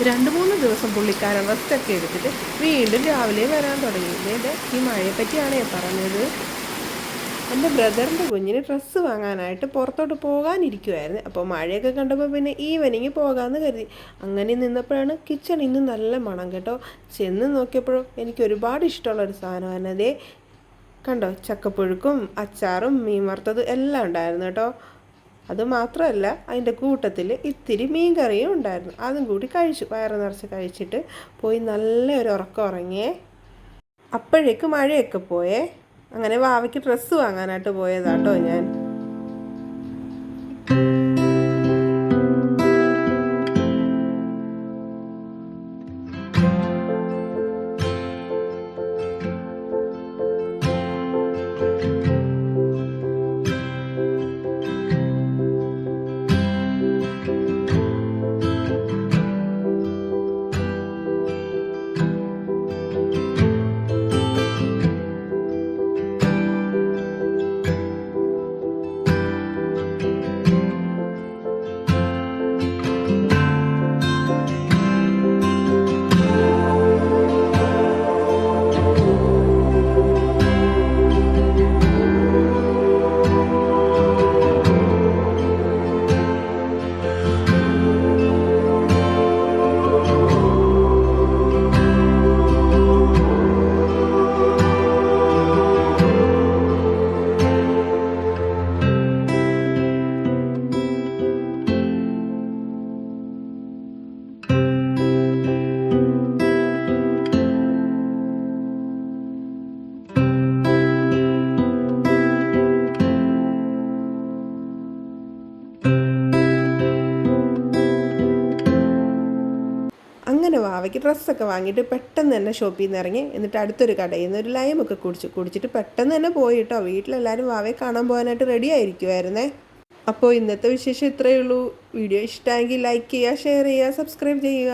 2-3 ദിവസം പുള്ളിക്കാരൻ റെസ്റ്റൊക്കെ എടുത്തിട്ട് വീണ്ടും രാവിലെ വരാൻ തുടങ്ങി. ഈ മഴയെപ്പറ്റിയാണേ പറഞ്ഞത്. എൻ്റെ ബ്രദറിൻ്റെ കുഞ്ഞിന് ഡ്രസ്സ് വാങ്ങാനായിട്ട് പുറത്തോട്ട് പോകാനിരിക്കുമായിരുന്നു. അപ്പോൾ മഴയൊക്കെ കണ്ടപ്പോൾ പിന്നെ ഈവനിങ് പോകാമെന്ന് കരുതി. അങ്ങനെ നിന്നപ്പോഴാണ് കിച്ചൺ ഇന്ന് നല്ല മണം കേട്ടോ. ചെന്ന് നോക്കിയപ്പോഴും എനിക്ക് ഒരുപാട് ഇഷ്ടമുള്ളൊരു സാധനമാണ്. അതേ കണ്ടോ, ചക്കപ്പുഴുക്കും അച്ചാറും മീൻ വറുത്തതും എല്ലാം ഉണ്ടായിരുന്നു കേട്ടോ. അതുമാത്രമല്ല അതിൻ്റെ കൂട്ടത്തിൽ ഇത്തിരി മീൻ കറിയും ഉണ്ടായിരുന്നു. അതും കൂടി കഴിച്ചു. വയറ് നിറച്ച് കഴിച്ചിട്ട് പോയി നല്ലൊരു ഉറക്കം ഉറങ്ങിയേ. അപ്പോഴേക്ക് മഴയൊക്കെ പോയേ. അങ്ങനെ വാവയ്ക്ക് ഡ്രസ്സ് വാങ്ങാനായിട്ട് പോയതാട്ടോ ഞാൻ. അങ്ങനെ വാവയ്ക്ക് ഡ്രസ്സൊക്കെ വാങ്ങിയിട്ട് പെട്ടെന്ന് തന്നെ ഷോപ്പിൽ നിന്ന് ഇറങ്ങി. എന്നിട്ട് അടുത്തൊരു കടയിൽ നിന്ന് ഒരു ലൈമൊക്കെ കുടിച്ചിട്ട് പെട്ടെന്ന് തന്നെ പോയി കേട്ടോ. വീട്ടിലെല്ലാവരും വാവയെ കാണാൻ പോകാനായിട്ട് റെഡി ആയിരിക്കുമായിരുന്നേ. അപ്പോൾ ഇന്നത്തെ വിശേഷം ഇത്രയേ ഉള്ളൂ. വീഡിയോ ഇഷ്ടമായെങ്കിൽ ലൈക്ക് ചെയ്യുക, ഷെയർ ചെയ്യുക, സബ്സ്ക്രൈബ് ചെയ്യുക.